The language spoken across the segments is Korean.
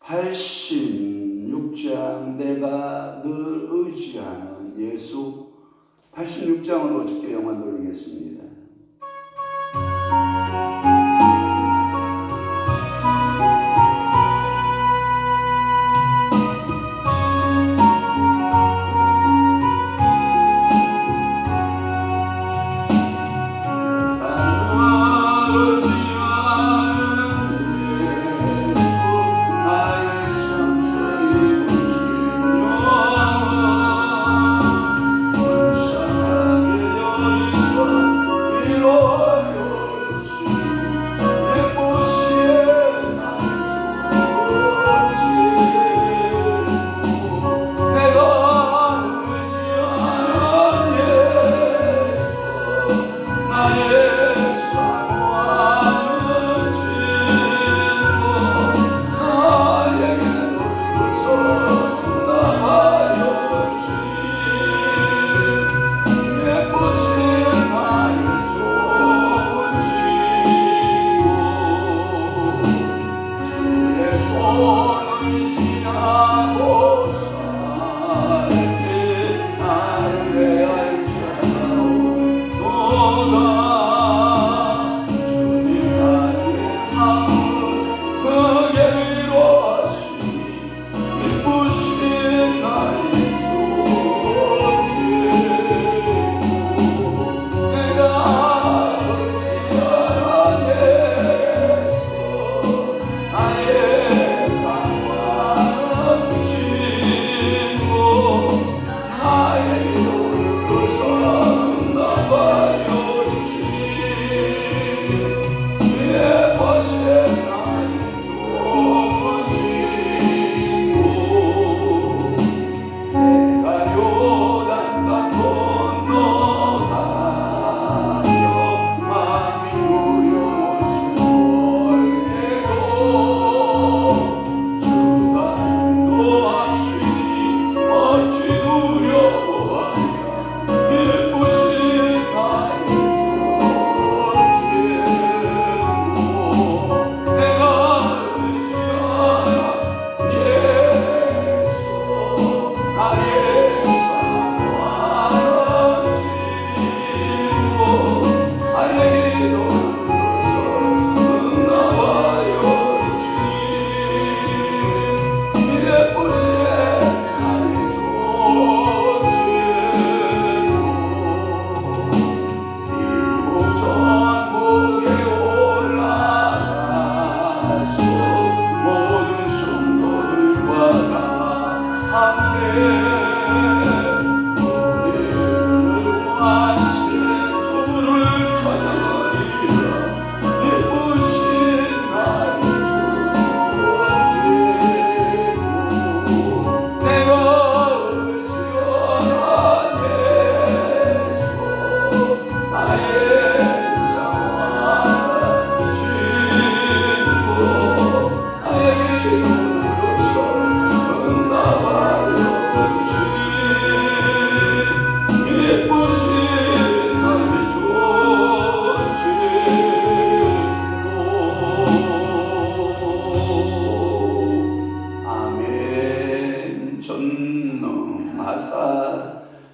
86장 내가 늘 의지하는 예수 86장으로 주께 영광 돌리겠습니다.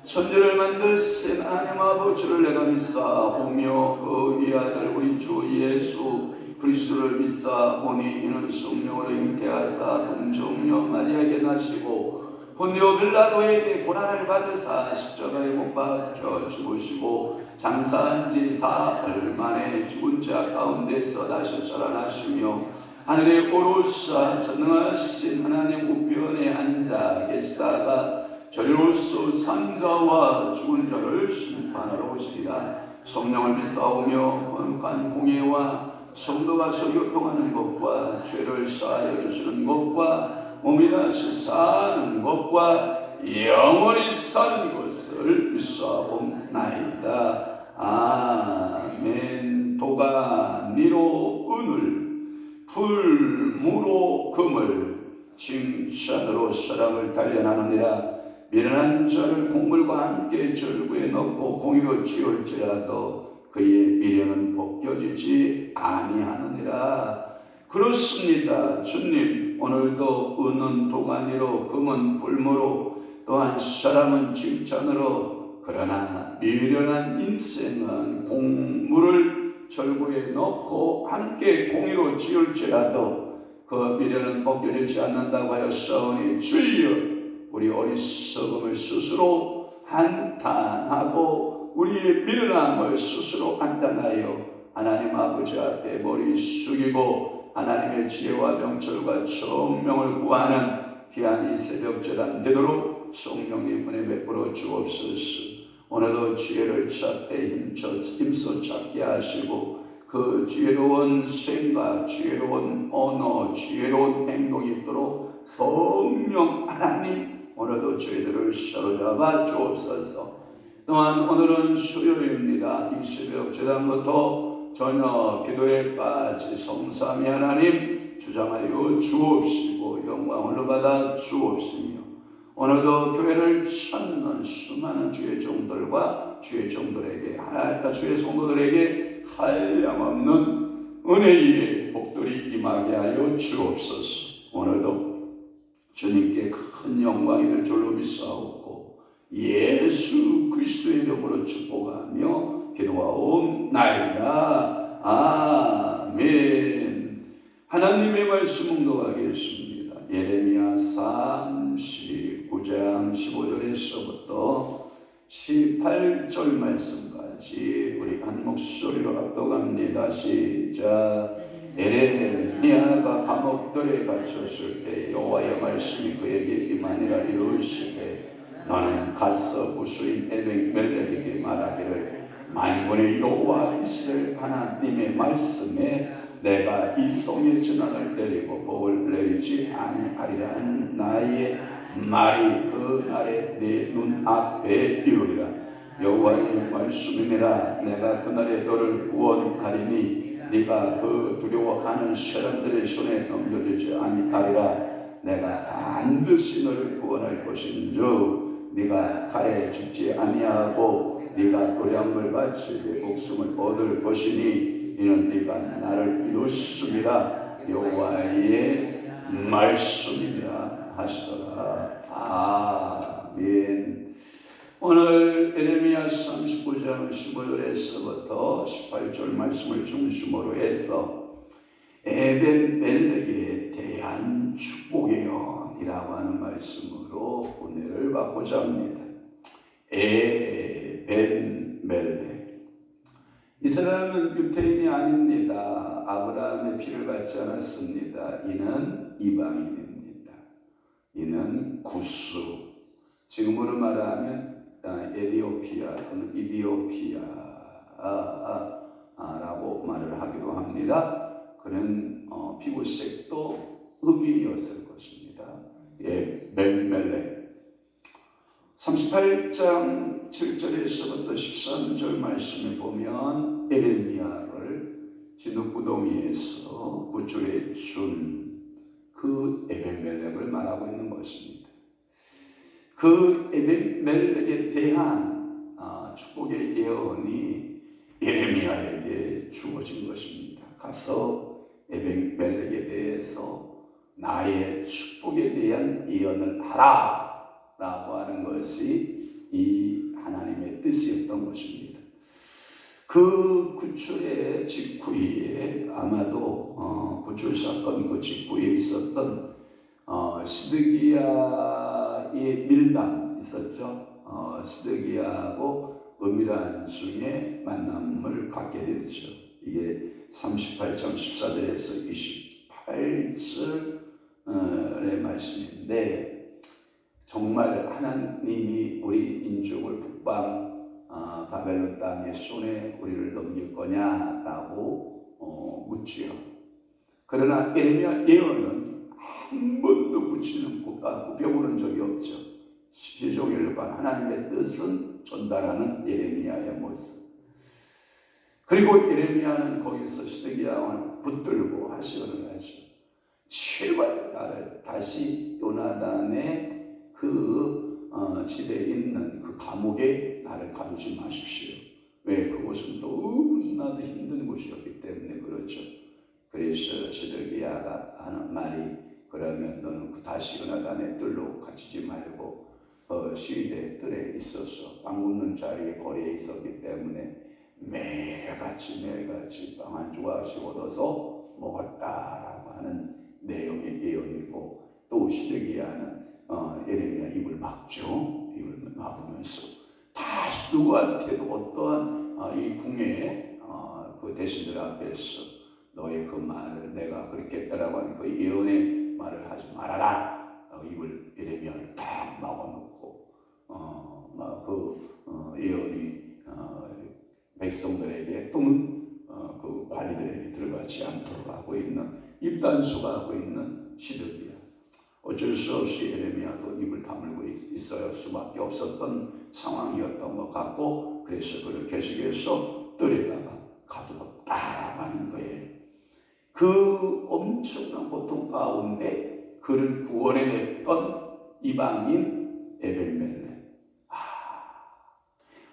천지를 만드신 하나님 아버지를 내가 믿사오며 그 위아들 우리 주 예수 그리스도를 믿사오니 이는 성령으로 잉태하사 동정녀 마리아에게 나시고 본디오 빌라도에게 고난을 받으사 십자가에 못 박혀 죽으시고 장사한 지 사흘 만에 죽은 자 가운데서 다시 살아나시며 하늘에 오르사 전능하신 하나님 우편에 앉아 계시다가 저리로서 산자와 죽은 자를 심판하러 오시리라. 성령을 믿사오며 거룩한 공예와 성도가 교통하는 것과 죄를 사하여 주시는 것과 몸이 다시 사는 것과 영원히 사는 것을 믿사옵나이다. 아멘. 도가 니로 은을 불무로 금을 칭찬으로 사랑을 단련하느니라. 미련한 자를 곡물과 함께 절구에 넣고 공의로 지을지라도 그의 미련은 벗겨지지 아니하느니라. 그렇습니다. 주님, 오늘도 은은 도가니로 금은 불모로 또한 사람은 칭찬으로 그러나 미련한 인생은 공물을 절구에 넣고 함께 공의로 지을지라도 그 미련은 벗겨지지 않는다고 하였사오니 주여 우리 어리석음을 스스로 한탄하고 우리의 미련함을 스스로 판단하여 하나님 아버지 앞에 머리 숙이고 하나님의 지혜와 명철과 청명을 구하는 귀한 이 새벽 제단 되도록 성령님 은혜 베풀어 주옵소서. 오늘도 지혜를 찾되 힘써 찾게 하시고 그 지혜로운 생각, 지혜로운 언어, 지혜로운 행동이 있도록 성령 하나님 오늘도 저희들을 사로잡아 주옵소서. 또한 오늘은 수요일입니다. 이 새벽 제단부터 저녁 기도에 빠지 성삼위 하나님 주장하여 주옵시고 영광을 받아 주옵시며 오늘도 교회를 찾는 수많은 주의 종들과 주의 종들에게 주의 성도들에게 한량없는 은혜의 복들이 임하게 하여 주옵소서. 오늘도 주님께 큰 영광이 될 줄로 믿사옵고 예수 그리스도의 이름으로 축복하며 기도하옵나이다. 아멘. 하나님의 말씀 묵독하겠습니다. 예레미야 39장 15절에서부터 18절 말씀까지 우리 한 목소리로 합독합니다. 시작. 예레미야가 감옥들에 갇혔을 때 여호와의 말씀이 그에게 임하니라. 이르시되 너는 가서 부수인 에벤멜렉에게 말하기를 만군의 여호와 이스라엘 하나님의 말씀에 내가 이 성의 전환을 내리고 복을 내리지 아니하리라는 나의 말이 그 날에 내 눈앞에 이루리라. 여호와의 말씀이니라. 내가 그날에 너를 구원하리니 네가 그 두려워하는 사람들의 손에 넘겨지지 아니하리라. 내가 반드시 너를 구원할 것인즉 네가 칼에 죽지 아니하고 네가 도량을 바치 내 목숨을 얻을 것이니 이는 네가 나를 믿었음이라. 여호와의 말씀이라 하시더라. 아멘. 오늘 예레미야 39장 15절에서부터 18절 말씀을 중심으로 해서 에벤멜렉에 대한 축복의 연이라고 하는 말씀으로 은혜를 받고자 합니다. 에벤멜렉, 이 사람은 유태인이 아닙니다. 아브라함의 피를 받지 않았습니다. 이는 이방인입니다. 이는 구스, 지금으로 말하면 에티오피아 또는 이디오피아라고 말을 하기도 합니다. 그는 피부색도 흑인이었을 것입니다. 멜렉 38장 7절에서부터 13절 말씀을 보면 예레미야를 진흙구덩이에서 구출해 준 그 에벤멜렉을 말하고 있는 것입니다. 그 에벤멜렉에 대한 축복의 예언이 예레미야에게 주어진 것입니다. 가서 에벤멜렉에 대해서 나의 축복에 대한 예언을 하라 라고 하는 것이 이 하나님의 뜻이었던 것입니다. 그 구출의 직후에 아마도 구출 사건 그 직후에 있었던 시드기야의 밀담 있었죠. 시드기야하고 은밀한 중에 만남을 갖게 되죠. 이게 38장 14절에서 28절의 말씀인데 정말 하나님이 우리 인족을 북방 바벨론 땅의 손에 우리를 넘길 거냐라고 묻지요. 그러나 예레미야 예언은 한 번도 굽혀보는 적이 없죠. 시종일관 하나님의 뜻은 전달하는 예레미야의 모습. 그리고 예레미야는 거기서 시드기야왕을 붙들고 하시오를 하죠. 제발 나를 다시 요나단의 그 집에 있는 그 감옥에 나를 가두지 마십시오. 왜? 그곳은 너무나도 힘든 곳이었기 때문에 그렇죠. 그래서 시드기야가 하는 말이 그러면 여러분 그 다시 은하단의 뜰로 갇히지 말고 시위대 뜰에 있어서 빵 굽는 자리에 거리에 있었기 때문에 매일같이 빵 한 조각씩 얻어서 먹었다라고 하는 내용의 예언이고, 또 시드기야는 예레미야 입을 막죠. 입을 막으면서 다시 누구한테도 어떠한 이 궁의 그 대신들 앞에서 너의 그 말을 내가 그렇게 했다라고 하는 그 예언의 말을 하지 말아라. 입을 예레미야를 딱 막아놓고 예언이 백성들에게 또는 그 관리들에게 들어가지 않도록 하고 있는, 입단수가 하고 있는 시드기야. 어쩔 수 없이 예레미야도 입을 다물고 있어야 수밖에 없었던 상황이었던 것 같고, 그래서 그를 계속해서 뜰에다가 가두었다라고 하는 거예요. 그 엄청난 고통 가운데 그를 구원해냈던 이방인 에벨멜렉.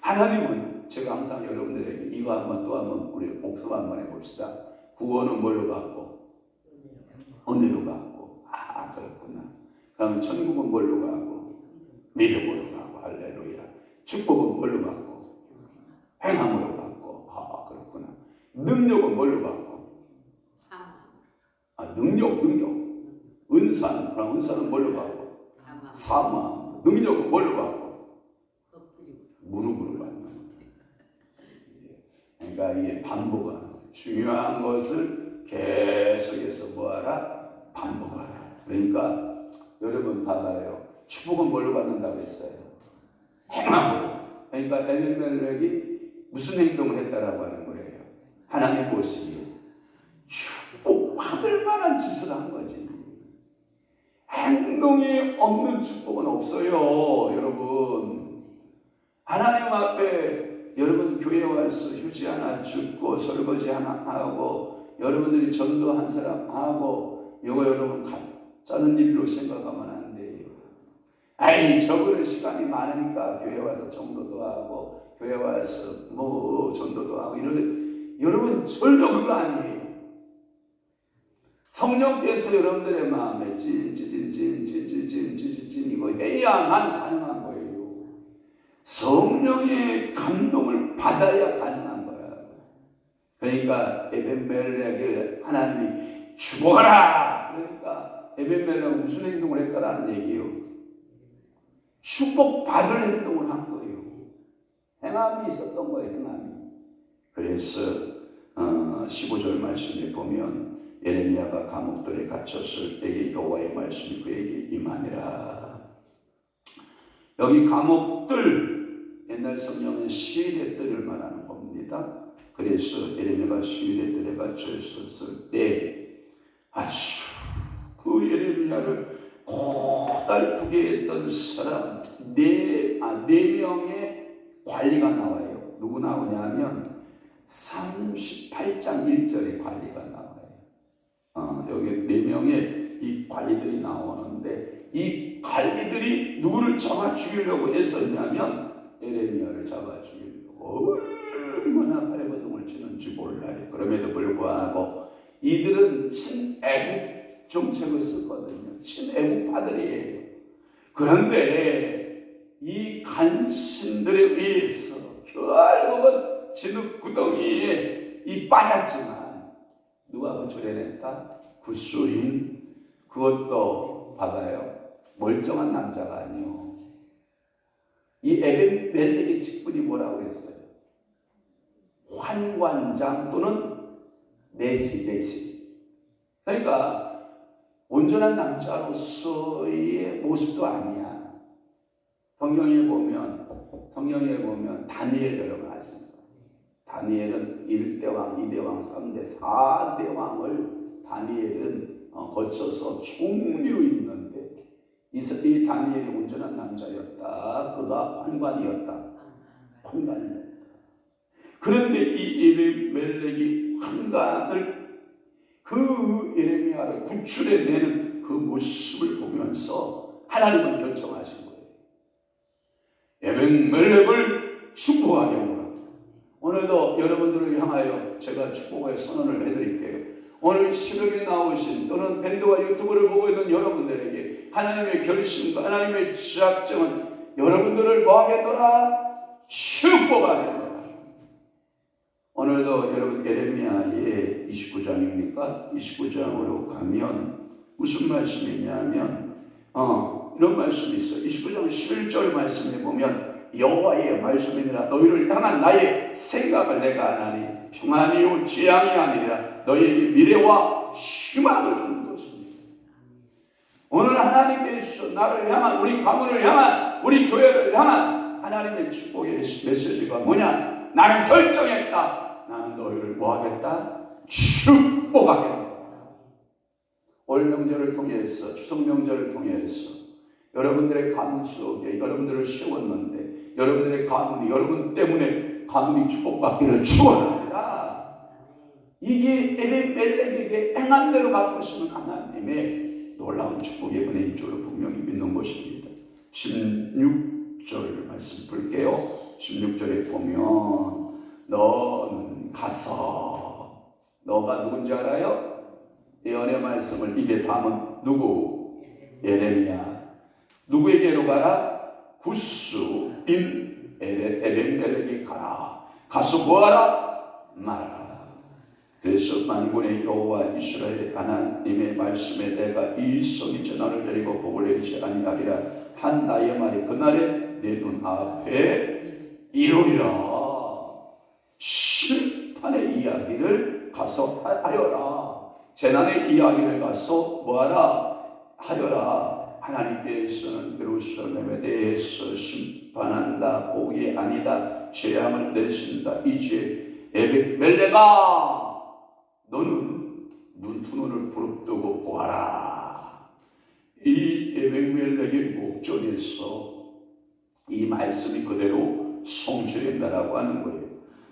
하나님은, 제가 항상 여러분들에게 이거 또 한번 우리 복습 한번 해봅시다. 구원은 뭘로 갖고? 은혜로 갖고. 그렇구나. 그러면 천국은 뭘로 가고? 믿음으로 가고. 할렐루야. 축복은 뭘로 갖고? 행함으로 갖고. 그렇구나. 능력은 뭘로 갖고? 능력. 은사는, 그럼 은사는 뭘로 갖고? 사망. 능력은 뭘로 갖고? 무릎으로 갖는 거예요. 그러니까 이게 반복하는 거예요. 중요한 것을 계속해서 뭐하라? 반복하라. 그러니까 여러분 봐봐요. 축복은 뭘로 받는다고 했어요? 행함으로. 그러니까 에벨멜렉이 무슨 행동을 했다라고 하는 거예요? 하나님 보시기에 축복받을 만한 짓을 한 거지. 행동이 없는 축복은 없어요, 여러분. 하나님 앞에 여러분 교회 와서 휴지 하나 줍고 설거지 하나 하고 여러분들이 전도 한 사람 하고 이거 여러분 짜는 일로 생각하면 안 돼요. 저거는 시간이 많으니까 교회 와서 청소도 하고 교회 와서 전도도 하고 이런, 여러분 절대 그거 아니에요. 성령께서 여러분들의 마음에 찐 이거 해야만 가능한 거예요. 성령의 감동을 받아야 가능한 거야. 그러니까 에벤멜렉을 하나님이 죽어라. 그러니까 에벤멜렉은 무슨 행동을 했다라는 얘기예요? 축복받을 행동을 한 거예요. 행함이 있었던 거예요. 행함이. 그래서 15절 말씀에 보면 예레미야가 감옥들에 갇혔을 때에 여호와의 말씀이 그에게 임하니라. 여기 감옥들, 옛날 성경은 시위대들을 말하는 겁니다. 그래서 예레미야가 시위대들에 갇혀 있었을 때 아주 그 예레미야를 고달프게 했던 사람 네 명의 관리가 나와요. 누구 나오냐면 38장 1절에 관리가 나와요. 여기 4명의 이 관리들이 나오는데, 이 관리들이 누구를 잡아 죽이려고 했었냐면 예레미야를 잡아 죽이려고 얼마나 발버둥을 치는지 몰라요. 그럼에도 불구하고 이들은 친애국 정책을 썼거든요. 친애국파들이에요. 그런데 이 간신들에 의해서 결국은 진흙구덩이에 빠졌지만 누가 구출해냈다? 구스인. 그것도 받아요. 멀쩡한 남자가 아니요. 이 에벤멜렉의 직분이 뭐라고 했어요? 환관장 또는 내시. 그러니까 온전한 남자로서의 모습도 아니야. 성경에 보면 다니엘 여러분 아시죠? 다니엘은 1대왕, 2대왕, 3대, 4대왕을 다니엘은 거쳐서 총리로 있는데 이 다니엘이 온전한 남자였다. 그가 환관이었다. 그런데 이 에벤멜렉이 환관을, 그 예레미야를 구출해내는 그 모습을 보면서 하나님은 결정하신 거예요. 에벤멜렉을 축복하게 하노라. 오늘도 여러분들을 향하여 제가 축복의 선언을 해드릴게요. 오늘 시력에 나오신 또는 밴드와 유튜브를 보고 있는 여러분들에게 하나님의 결심과 하나님의 작정은 여러분들을 뭐하겠더라? 축복하겠더라. 오늘도 여러분 에레미야의 29장입니까? 29장으로 가면 무슨 말씀이냐면 이런 말씀이 있어요. 29장 11절 말씀에 보면 여호와의 말씀이니라 너희를 향한 나의 생각을 내가 아나니 평안이요 재앙이 아니라 너희에게 미래와 희망을 주는 것입니다. 오늘 하나님께서 나를 향한 우리 가문을 향한 우리 교회를 향한 하나님의 축복의 메시지가 뭐냐? 나는 결정했다. 나는 너희를 뭐하겠다? 축복하겠다. 올 명절을 통해서 추석 명절을 통해서 여러분들의 가문 속에 여러분들을 세웠는데 여러분들의 가문이 여러분 때문에 가문이 축복받기를 축원합니다. 이게 에벤멜렉에게 행한 대로 갚으시는 하나님의 놀라운 축복의 은혜인 줄로 분명히 믿는 것입니다. 16절 말씀 볼게요. 16절에 보면 너는 가서 너가 누군지 알아요? 예언의 말씀을 입에 담은 누구? 에레미야. 누구에게로 가라? 구스인 에벤멜렉에 가라. 가서 뭐하라? 말하라. 그래서 만군의 여호와 이스라엘 하나님의 말씀에 내가 이 성이 전하를 데리고 복을 내리지 아니하리라 한 나의 말이 그날에 내 눈앞에 이루리라. 심판의 이야기를 가서 하여라. 재난의 이야기를 가서 뭐하라? 하여라. 하나님께서는 예루살렘에 대해서 심판한다. 복이 아니다. 재앙을 내리신다. 이제 에벤멜렉아 너는 눈 두 눈을 부릅뜨고 보아라. 이 에벤멜렉의 목전에서 이 말씀이 그대로 성취된다라고 하는 거예요.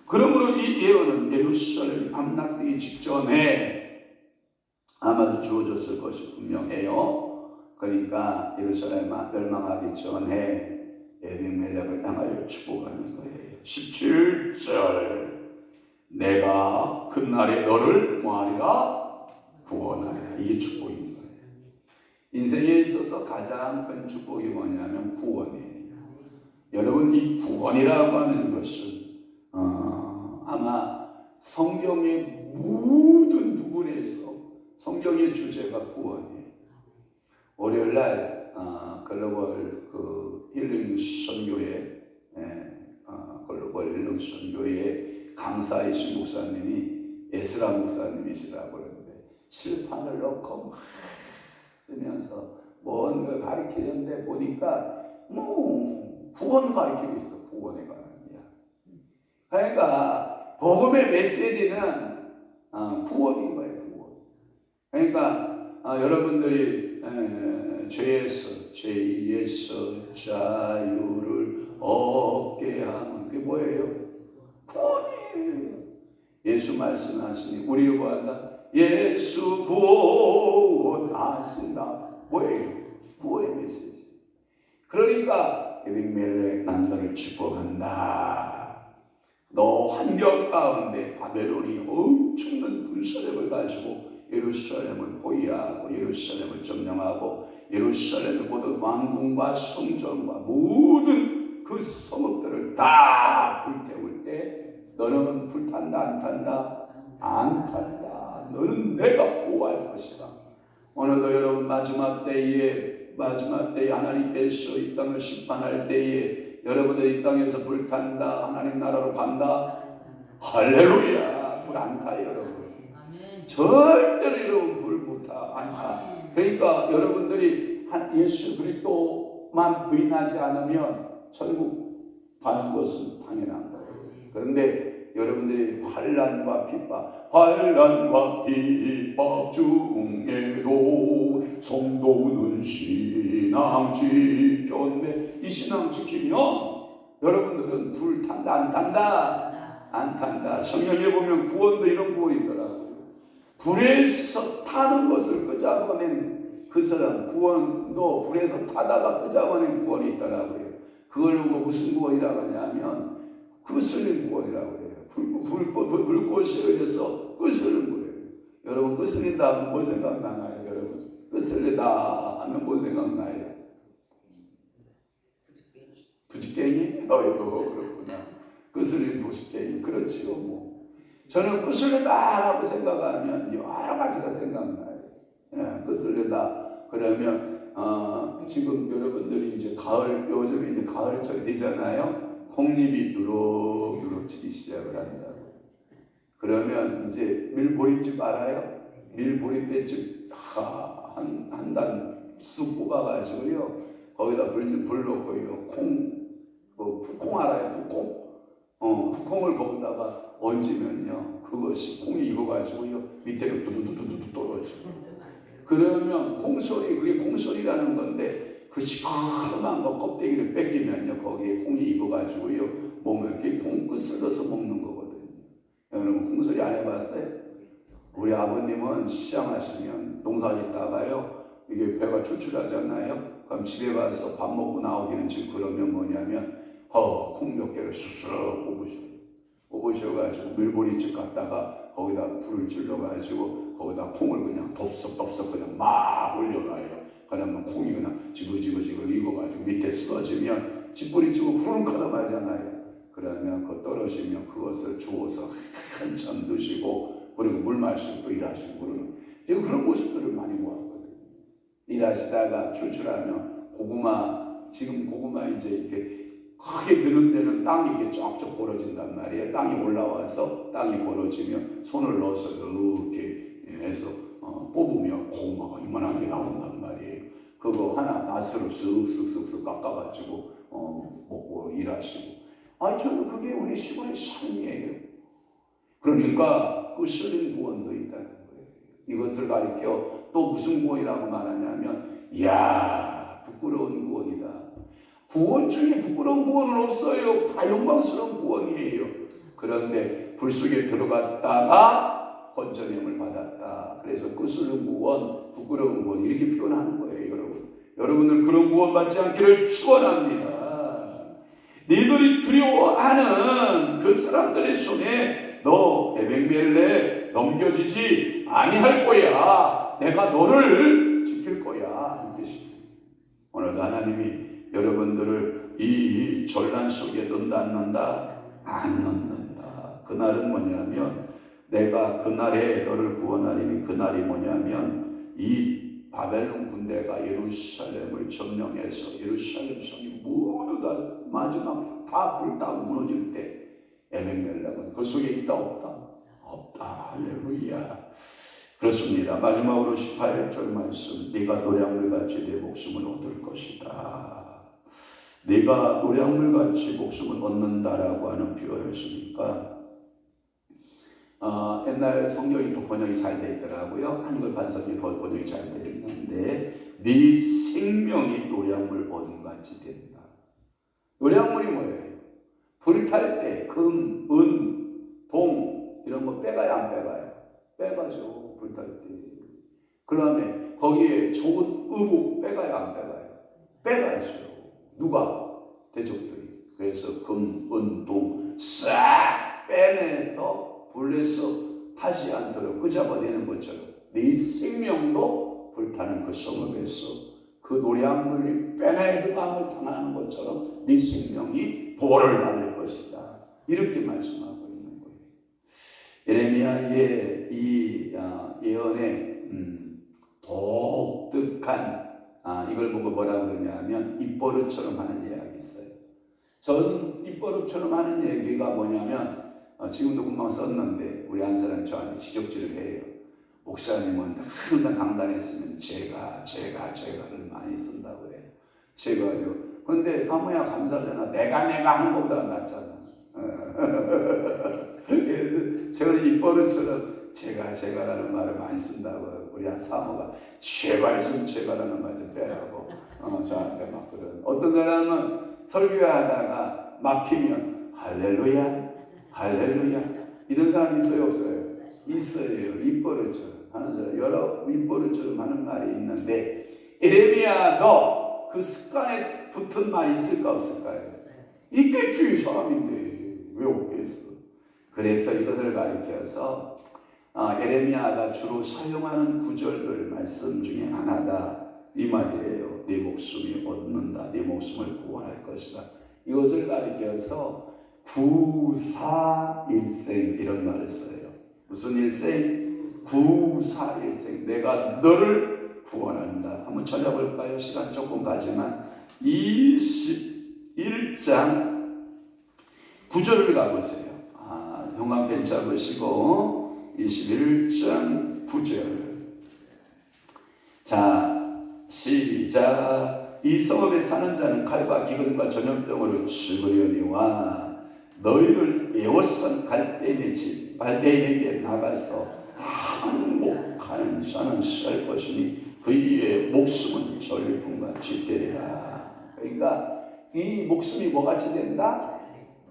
그러므로 이 예언은 예루살렘이 함락되기 직전에 아마도 주어졌을 것이 분명해요. 그러니까 예루살렘 멸망하기 전에 에벤멜렉을 향하여 축복하는 거예요. 17절 내가 그날에 너를 뭐하리라? 구원하리라. 이게 축복인 거예요. 인생에 있어서 가장 큰 축복이 뭐냐면 구원이에요. 여러분 이 구원이라고 하는 것은 아마 성경의 모든 부분에서 성경의 주제가 구원이에요. 월요일날 글로벌 힐링 선교회 글로벌 힐링 선교회 강사이신 목사님이 에스라 목사님이시라고 그러는데 칠판을 넣고 막 쓰면서 뭔가 가르치는데 보니까 구원 가르치고 있어. 구원에 관한 이야기. 그러니까 복음의 메시지는 구원인 거예요. 구원. 그러니까 여러분들이 죄에서 자유를 얻게 하면 그게 뭐예요? 구원이에요. 예수 말씀하시니 우리 구한다. 예수 구원하신다. 뭐예요? 구원의 메시지. 그러니까 에벤멜렉 난 너를 축복한다. 너 환경 가운데 바벨론이 엄청난 군사력을 가지고 예루살렘을 포위하고 예루살렘을 점령하고 예루살렘의 모든 왕궁과 성전과 모든 그 성읍들을 다 불태울 때 너는 불탄다 안 탄다? 안 탄다. 너는 내가 보호할 것이다. 오늘도 여러분 마지막 때에 하나님께서 이 땅을 심판할 때에 여러분들 이 땅에서 불탄다. 하나님 나라로 간다. 할렐루야. 불 안 타요 여러분. 절대로 여러분 불 못 타. 안 타. 그러니까 여러분들이 예수 그리스도만 부인하지 않으면 천국 가는 것은 당연한 거예요. 그런데 여러분들이 환난과 핍박 중에도 성도는 신앙 지켰네. 이 신앙 지키면 여러분들은 불 탄다 안 탄다? 안 탄다. 성경에 보면 구원도 이런 구원이 있더라고요. 불에서 타는 것을 끄잡아낸 그 사람 구원도 불에서 타다가 끄잡아낸 구원이 있더라고요. 그걸 보고 무슨 구원이라고 하냐면 끄스는 구원이라고 해요. 불꽃에 의해서 끄스는 거예요. 여러분 끄스린다 하면 뭐 생각나나요? 여러분 끄슬리다 하면 뭐 생각나요? 부직갱이? 어이구 그렇구나. 끄슬린 부직갱이. 그렇지요 뭐. 저는 끄슬리다라고 생각하면 여러 가지가 생각나요. 예, 끄슬리다 그러면 지금 여러분들이 이제 가을, 요즘에 이제 가을철이 되잖아요. 콩잎이 누럭누럭 지기 시작을 한다고. 그러면 이제 밀보리집 알아요? 밀보리배집 한 단 쑥 뽑아가지고요. 거기다 불 넣고요. 콩 알아요? 콩을 거기다가 얹으면요. 그것이 콩이 익어가지고요. 밑에로 두두두두두 떨어져요. 그러면 콩소리, 그게 콩소리라는 건데 그 시커먼 거 껍데기를 뺏기면요. 거기에 콩이 익어가지고요. 먹으면 그게 콩끝을 넣어서 먹는 거거든요. 여러분 콩소리 안 해봤어요? 우리 아버님은 시장하시면 농사짓다가요. 이게 배가 출출하잖아요. 그럼 집에 가서 밥 먹고 나오기는 지금 그러면 뭐냐면 콩 몇 개를 쑥쑥 뽑으셔가지고 밀보리집 갔다가 거기다 불을 질러가지고 거기다 콩을 그냥 덥석덥석 그냥 막 올려놔요. 그러면 콩이 그냥 지글지글 익어가지고 밑에 쓰러지면 집보리집은 후루룩 하다마잖아요. 그러면 그 떨어지면 그것을 주워서 한참 드시고 그리고 물 마시고 또 일하시고 그러는 지금 그런 모습들을 많이 보았거든요. 일하시다가 출출하면 지금 고구마 이제 이렇게 크게 드는 데는 땅이 이렇게 쩍쩍 벌어진단 말이에요. 땅이 올라와서 땅이 벌어지면 손을 넣어서 이렇게 해서 뽑으면 고구마가 이만한 게 나온단 말이에요. 그거 하나 낫으로 쓱쓱쓱쓱 깎아가지고 먹고 일하시고. 저는 그게 우리 시골의 삶이에요. 그러니까 그 실린 구원도 있다는 거예요. 이것을 가리켜 또 무슨 구원이라고 말하냐면 부끄러운 구원이다. 구원 중에 부끄러운 구원은 없어요. 다 영광스러운 구원이에요. 그런데 불 속에 들어갔다가 건져냄을 받았다. 그래서 끄스른 구원, 부끄러운 구원 이렇게 표현하는 거예요, 여러분. 여러분들 그런 구원 받지 않기를 축원합니다. 너희들이 두려워하는 그 사람들의 손에 너 에벡멜레 넘겨지지 아니할 거야. 내가 너를 지킬 거야. 이 뜻이에요. 오늘도 하나님이 여러분들을 이 전란 속에 넣는다 안 넣는다? 안 넣는다. 그날은 뭐냐면 내가 그날에 너를 구원하리니 그날이 뭐냐면 이 바벨론 군대가 예루살렘을 점령해서 예루살렘 성이 모두 다 마지막 다 불타고 무너질 때 에벡멜렉은 그 속에 있다 없다? 없다. 할렐루야. 그렇습니다. 마지막으로 18절 말씀 네가 노량물같이 내 목숨을 얻을 것이다. 네가 노량물같이 목숨을 얻는다라고 하는 표현을 쓰니까 옛날 성경이 더 번역이 잘 되어 있더라고요. 한글 반성이 더 번역이 잘 되어 있는데 네 생명이 노량물 얻음같이 된다. 노량물이 뭐예요? 불탈 때 금, 은, 동 이런 거 빼가요 안 빼가요? 빼가죠. 불탈 때. 그 다음에 거기에 좋은 의복 빼가요 안 빼가요? 빼가죠. 누가? 대적들이. 그래서 금, 은, 동 싹 빼내서 불에서 타지 않도록 끄잡아내는 것처럼 네 생명도 불타는 그 성읍에서 그 노량물이 빼내감을 당하는 것처럼 네 생명이 보호를 받을 것이다. 이렇게 말씀하고 있는 거예요. 예레미야의 이 예언의 독특한 이걸 보고 뭐라 그러냐면 입버릇처럼 하는 이야기 있어요. 저는 입버릇처럼 하는 얘기가 뭐냐면 지금도 금방 썼는데 우리 한 사람이 저한테 지적질을 해요. 목사님은 항상 강단했으면 제가를 많이 쓴다고 해요. 제가죠. 근데 사모야 감사하잖아. 내가 하는 것보다 낫잖아. 그래서 제가 입버릇처럼 제가라는 말을 많이 쓴다고 우리 한 사모가 제발 좀 제가라는 말 좀 빼라고 저한테 막 그런. 어떤 사람은 설교하다가 막히면 할렐루야 이런 사람 있어요 없어요? 있어요. 입버릇처럼 하는 사람 여러 입버릇처럼 하는 말이 있는데 예레미야 너 그 습관에 붙은 말이 있을까 없을까요? 있겠지. 사람인데 왜 없겠어? 그래서 이것을 가리켜서 에레미야가 주로 사용하는 구절들 말씀 중에 하나가 이 말이에요. 네 목숨이 얻는다. 네 목숨을 구원할 것이다. 이것을 가리켜서 구사일생 이런 말을 써요. 무슨 일생? 구사일생. 내가 너를 구원한다. 한번 찾아볼까요? 시간 조금 가지만 21장 9절을 가보세요. 형광펜 잡으시고 21장 9절. 자, 시작. 이 성읍에 사는 자는 칼과 기근과 전염병으로 죽으려니와 너희를 애워싼 갈대인의 집 발대인에게 나가서 항복하는 자는 살 것이니 그의 목숨은 전리품같이 되리라. 그러니까 이 목숨이 뭐같이 된다?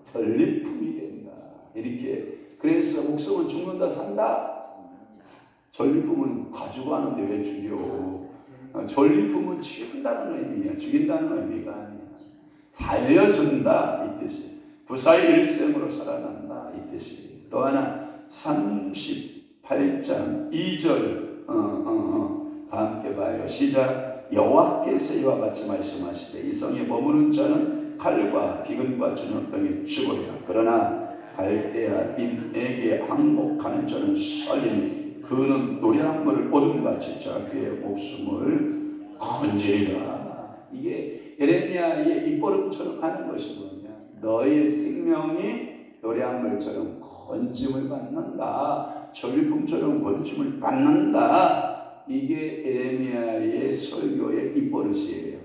전리품이 된다. 이렇게. 그래서 목숨은 죽는다 산다? 전리품은 가지고 하는데 왜 죽여? 전리품은 죽인다는 의미야. 죽인다는 의미가 아니야. 살려준다 이 뜻이. 부사일생으로 살아난다 이 뜻이. 또 하나 38장 2절 다 함께 봐요. 시작. 여호와께서 이와 같이 말씀하시되 이 성에 머무는 자는 칼과 기근과 전염병에 죽으리라. 그러나 갈대아인에게 항복하는 자는 살리니 그는 노량물을 얻음같이 자기의 목숨을 건지리라. 이게 에레미야의 입버릇처럼 하는 것이 뭐냐? 너의 생명이 노량물처럼 건짐을 받는다. 전리품처럼 건짐을 받는다. 이게 에레미야의 설교의 입버릇이에요.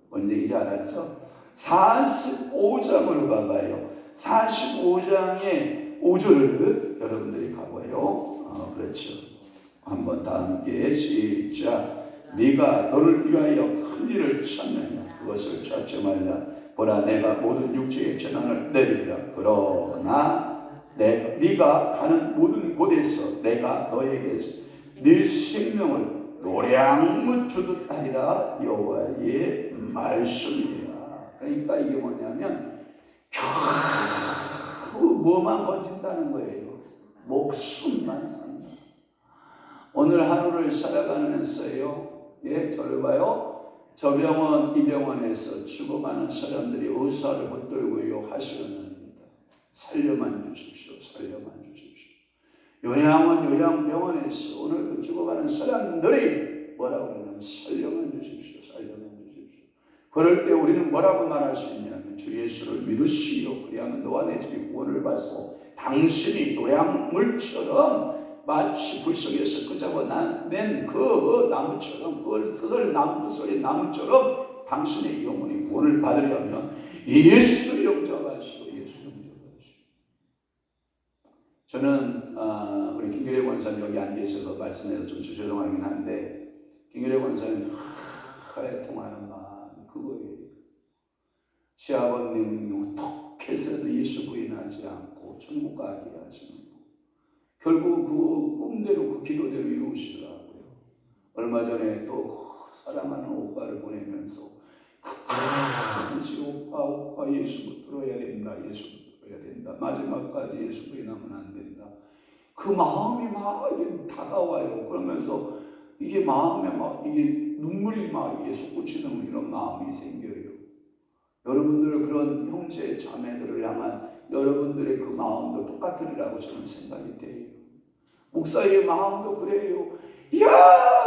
뭔 얘기인지 알았죠? 45장으로 가봐요. 45장의 5절을 여러분들이 가봐요. 그렇죠. 한번 다 함께 시작. 네가 너를 위하여 큰 일을 찾느냐? 그것을 찾지 말라. 보라, 내가 모든 육체의 재난을 내리리라. 그러나 네가 가는 모든 곳에서 내가 너에게 네 생명을 노량물 주듯 하리라. 여호와의 말씀이라. 그러니까 이게 뭐냐면 겨우 뭐만 건진다는 거예요. 목숨만 산다. 오늘 하루를 살아가면서요. 저를 봐요. 저 병원, 이 병원에서 죽어가는 사람들이 의사를 붙들고요 하시는 겁니다. 살려만 주십시오. 살려만 주십시오. 요양원, 요양병원에서 오늘 죽어가는 사람들이 뭐라고 그러냐면 살려만 주십시오. 살려만 주십시오. 그럴 때 우리는 뭐라고 말할 수 있냐면 주 예수를 믿으시오. 그리하면 너와 내 집이 구원을 받소. 당신이 노량물처럼 마치 불속에서 끄잡아낸 그 나무처럼, 그걸 나무 속의 나무처럼 당신의 영혼이 구원을 받으려면 예수 영접하시오. 예수 영접하시오. 저는 우리 김규래 권사님 여기 앉아 있어서 말씀해서 좀 죄송하긴 한데, 김규래 권사님 통하는 마음 그거예요. 시아버님 어떻게 해서도 예수 부인하지 않고 천국 가게 하시는 거. 결국 그 꿈대로 그 기도대로 이루시더라고요. 얼마 전에 또 사랑하는 오빠를 보내면서 오빠 예수 붙들어야 된다. 예수 붙들어야 된다. 마지막까지 예수 부인하면 안 된다. 그 마음이 막 이게 다가와요. 그러면서 이게 마음에 막 이게 눈물이 막 예수 꽂히는 이런 마음이 생겨요. 여러분들 그런 형제 자매들을 향한 여러분들의 그 마음도 똑같으리라고 저는 생각이 돼요. 목사의 마음도 그래요. 이야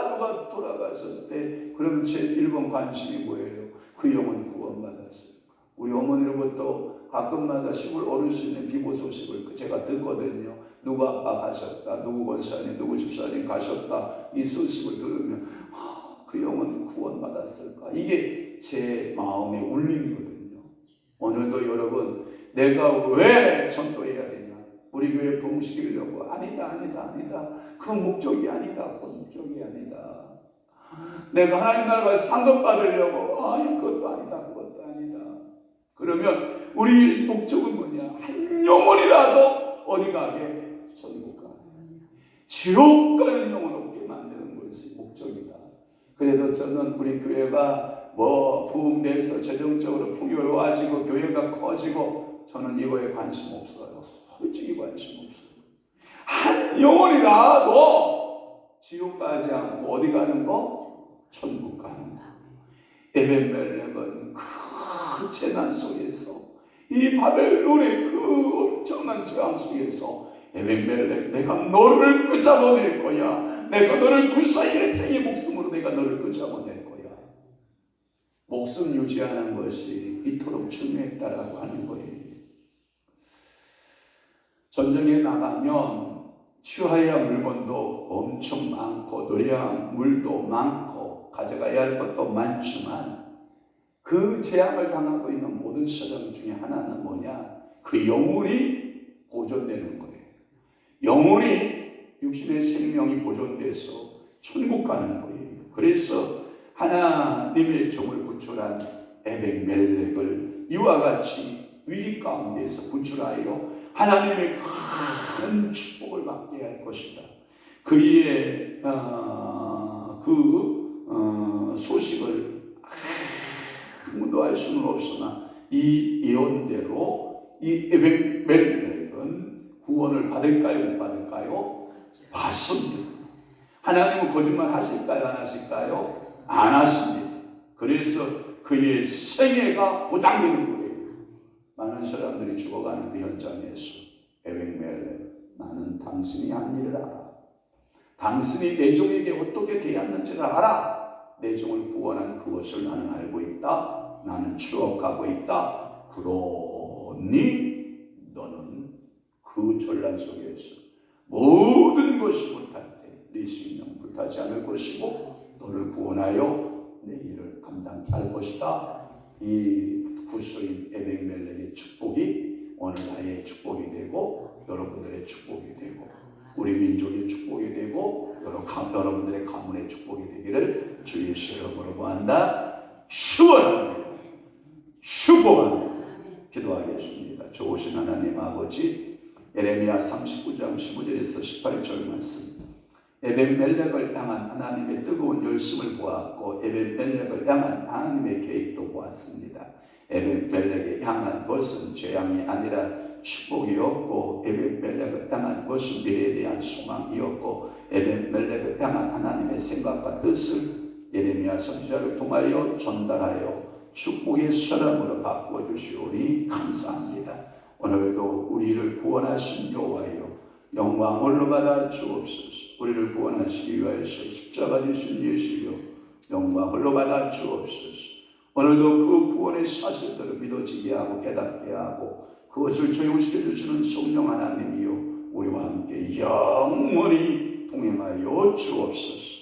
누가 돌아갔을 때 그러면 제 1번 관심이 뭐예요? 그 영혼이 구원받았을까? 우리 어머니로부터 가끔마다 시골 어르신의 비보 소식을 제가 듣거든요. 누구 아빠 가셨다, 누구 권사님, 누구 집사님 가셨다. 이 소식을 들으면 그 영혼이 구원받았을까? 이게 제 마음의 울림이거든요. 오늘도 여러분 내가 왜 전도해야 되냐? 우리 교회 부흥시키려고? 아니다. 그 목적이 아니다. 그 목적이 아니다. 내가 하나님 나라가 상급 받으려고? 그것도 아니다. 그것도 아니다. 그러면 우리 목적은 뭐냐? 한 영혼이라도 어디 가게? 천국 가게. 지옥 가는 영혼 없게 만드는 것이 목적이다. 그래도 저는 우리 교회가 부흥돼서 재정적으로 풍요로워지고 교회가 커지고 저는 이거에 관심 없어요. 솔직히 관심 없어요. 한 영혼이라도 지옥 가지 않고 어디 가는 거? 천국 가는 거. 에벤멜렉은 그 재난 속에서, 이 바벨론의 그 엄청난 재앙 속에서 에벤멜렉, 내가 너를 끄잡아낼 거야. 내가 너를 구사 일생의 목숨으로 내가 너를 끄잡아낼 거야. 목숨 유지하는 것이 이토록 중요했다라고 하는 거예요. 전쟁에 나가면 취해야 할 물건도 엄청 많고 노래야 물도 많고 가져가야 할 것도 많지만, 그 재앙을 당하고 있는 모든 사람 중에 하나는 뭐냐? 그 영혼이 보존되는 거예요. 영혼이, 육신의 생명이 보존돼서 천국 가는 거예요. 그래서 하나님의 종을 구출한 에벤멜렉을 이와 같이 위기 가운데서 구출하여 하나님의 큰 축복을 받게 할 것이다. 그의 소식을 아무도 알 수는 없으나 이 예언대로 이 에벤멜렉은 구원을 받을까요? 못 받을까요? 받습니다. 하나님은 거짓말 하실까요? 안 하실까요? 안 하십니다. 그래서 그의 생애가 보장되는 거예요. 많은 사람들이 죽어가는 그 현장에서 에벤멜렉, 나는 당신이 한 일을 알아. 당신이 내 종에게 어떻게 되었는지를 알아. 내 종을 구원한 그것을 나는 알고 있다. 나는 추억하고 있다. 그러니 너는 그 전란 속에서 모든 것이 불탈 때 네 생명 불타지 않을 것이고 너를 구원하여 내 일을 감당케 할 것이다. 이 구소인 에벤멜렉의 축복이 오늘 나의 축복이 되고 여러분들의 축복이 되고 우리 민족의 축복이 되고 여러분들의 가문의 축복이 되기를 주 예수의 이름으로 구한다. 축원합니다. 축복합니다. 기도하겠습니다. 좋으신 하나님 아버지, 예레미야 39장 15절에서 18절 말씀, 에벤멜렉을 향한 하나님의 뜨거운 열심을 보았고 에벤멜렉을 향한 하나님의 계획도 보았습니다. 에벤멜렉에 향한 것은 재앙이 아니라 축복이었고, 에벤멜렉을 향한 것은 미래에 대한 소망이었고, 에벤멜렉을 향한 하나님의 생각과 뜻을 예레미야 선지자를 통하여 전달하여 축복의 사람으로 바꿔주시오니 감사합니다. 오늘도 우리를 구원하신 여호와여, 영광 홀로 받아 주옵소서. 우리를 구원하시기 위하여서 십자가 지신 예수여, 영광 홀로 받아 주옵소서. 오늘도 그 구원의 사실들을 믿어지게 하고 깨닫게 하고 그것을 적용시켜 주시는 성령 하나님이여, 우리와 함께 영원히 동행하여 주옵소서.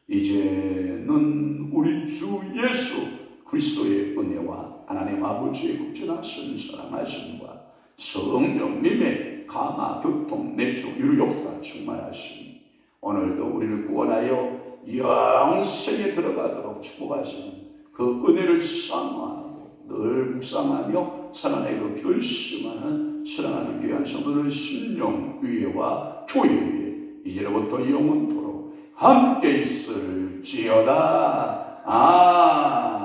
이제는 우리 주 예수 그리스도의 은혜와 하나님 아버지의 극진하신 사랑하심과 성령님의 감화, 교통, 내주, 유료 역사 충만하시니 오늘도 우리를 구원하여 영생에 들어가도록 축복하시는 그 은혜를 사모하고 늘 묵상하며 살아내고 그 결심하는 사랑하는 귀한 성도들 심령 위에와 교회 위에 이제로부터 영원토록 함께 있을지어다. 아멘.